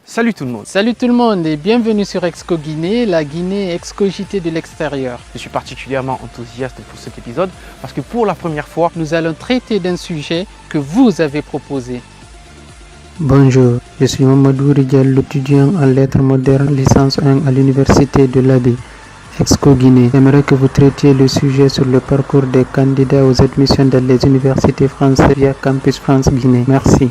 Salut tout le monde. Salut tout le monde et bienvenue sur Exco Guinée, la Guinée excogitée de l'extérieur. Je suis particulièrement enthousiaste pour cet épisode parce que pour la première fois, Nous allons traiter d'un sujet que vous avez proposé. Bonjour, je suis Mamadou Ridjal, étudiant en lettres modernes, licence 1 à l'université de l'Abbé, Exco Guinée. J'aimerais que vous traitiez le sujet sur le parcours des candidats aux admissions dans les universités françaises via Campus France Guinée. Merci.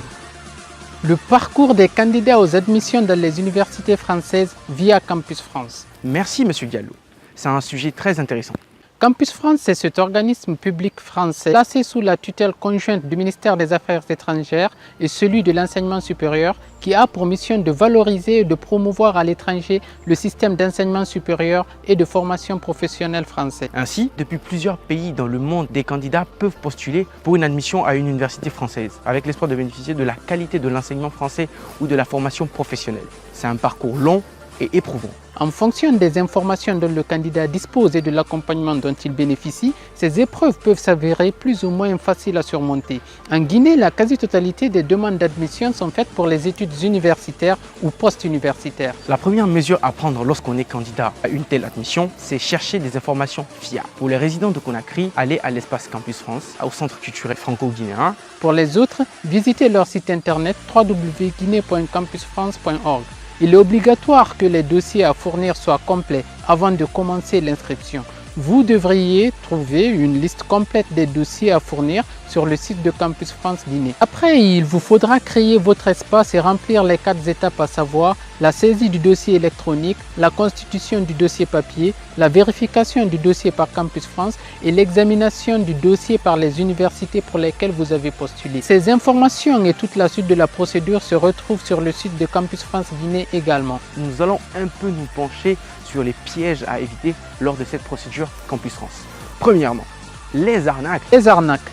Le parcours des candidats aux admissions dans les universités françaises via Campus France. merci Monsieur Diallo. C'est un sujet très intéressant. Campus France, c'est cet organisme public français placé sous la tutelle conjointe du ministère des Affaires étrangères et celui de l'enseignement supérieur qui a pour mission de valoriser et de promouvoir à l'étranger le système d'enseignement supérieur et de formation professionnelle français. Ainsi, depuis plusieurs pays dans le monde, des candidats peuvent postuler pour une admission à une université française avec l'espoir de bénéficier de la qualité de l'enseignement français ou de la formation professionnelle. C'est un parcours long et éprouvant. En fonction des informations dont le candidat dispose et de l'accompagnement dont il bénéficie, ces épreuves peuvent s'avérer plus ou moins faciles à surmonter. En Guinée, la quasi-totalité des demandes d'admission sont faites pour les études universitaires ou post-universitaires. La première mesure à prendre lorsqu'on est candidat à une telle admission, c'est chercher des informations fiables. Pour les résidents de Conakry, allez à l'espace Campus France, au centre culturel franco-guinéen. Pour les autres, visitez leur site internet www.guinee.campusfrance.org. Il est obligatoire que les dossiers à fournir soient complets avant de commencer l'inscription. Vous devriez trouver une liste complète des dossiers à fournir sur le site de Campus France Guinée. Après, il vous faudra créer votre espace et remplir les 4 étapes à savoir la saisie du dossier électronique, la constitution du dossier papier, la vérification du dossier par Campus France et l'examination du dossier par les universités pour lesquelles vous avez postulé. Ces informations et toute la suite de la procédure se retrouvent sur le site de Campus France Guinée également. Nous allons un peu nous pencher sur les pièges à éviter lors de cette procédure Campus France. Premièrement, les arnaques. Les arnaques.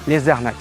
Les arnaques.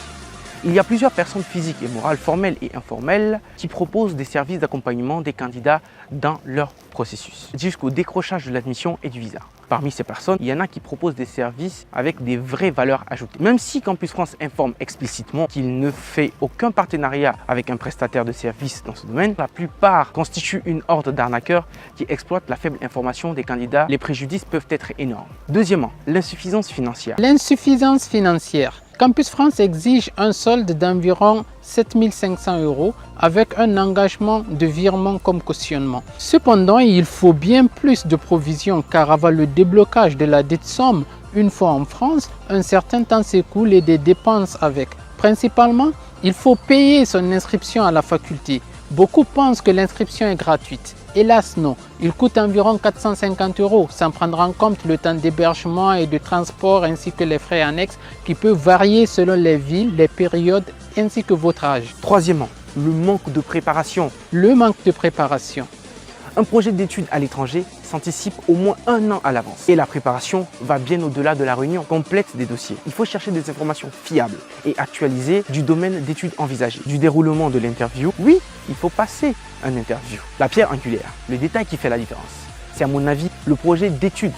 Il y a plusieurs personnes physiques et morales, formelles et informelles, qui proposent des services d'accompagnement des candidats dans leur processus, jusqu'au décrochage de l'admission et du visa. Parmi ces personnes, il y en a qui proposent des services avec des vraies valeurs ajoutées. Même si Campus France informe explicitement qu'il ne fait aucun partenariat avec un prestataire de services dans ce domaine, la plupart constituent une horde d'arnaqueurs qui exploitent la faible information des candidats. Les préjudices peuvent être énormes. Deuxièmement, l'insuffisance financière. L'insuffisance financière. Campus France exige un solde d'environ 7 500 € avec un engagement de virement comme cautionnement. Cependant, il faut bien plus de provisions car avant le déblocage de la dite somme, une fois en France, un certain temps s'écoule et des dépenses avec. Principalement, il faut payer son inscription à la faculté. Beaucoup pensent que l'inscription est gratuite. Hélas non, il coûte environ 450 € sans prendre en compte le temps d'hébergement et de transport ainsi que les frais annexes qui peuvent varier selon les villes, les périodes ainsi que votre âge. Troisièmement, le manque de préparation. Le manque de préparation. Un projet d'études à l'étranger s'anticipe au moins 1 an à l'avance et la préparation va bien au-delà de la réunion complète des dossiers. Il faut chercher des informations fiables et actualisées du domaine d'études envisagé, du déroulement de l'interview. Oui, il faut passer un interview. La pierre angulaire, le détail qui fait la différence. C'est à mon avis le projet d'études,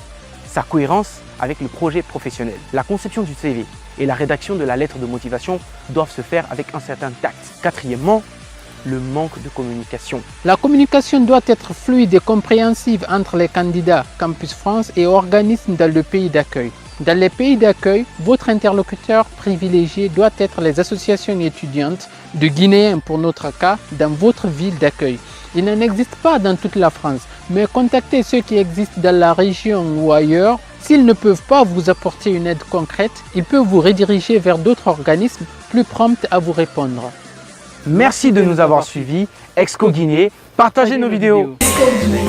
sa cohérence avec le projet professionnel. La conception du CV et la rédaction de la lettre de motivation doivent se faire avec un certain tact. Quatrièmement, le manque de communication. La communication doit être fluide et compréhensive entre les candidats Campus France et organismes dans le pays d'accueil. Dans les pays d'accueil, votre interlocuteur privilégié doit être les associations étudiantes de Guinéens pour notre cas dans votre ville d'accueil. Il n'en existe pas dans toute la France, mais contactez ceux qui existent dans la région ou ailleurs. S'ils ne peuvent pas vous apporter une aide concrète, ils peuvent vous rediriger vers d'autres organismes plus prompts à vous répondre. Merci de nous avoir suivis. Exco Guinée, partagez nos vidéos. Exco Guinée.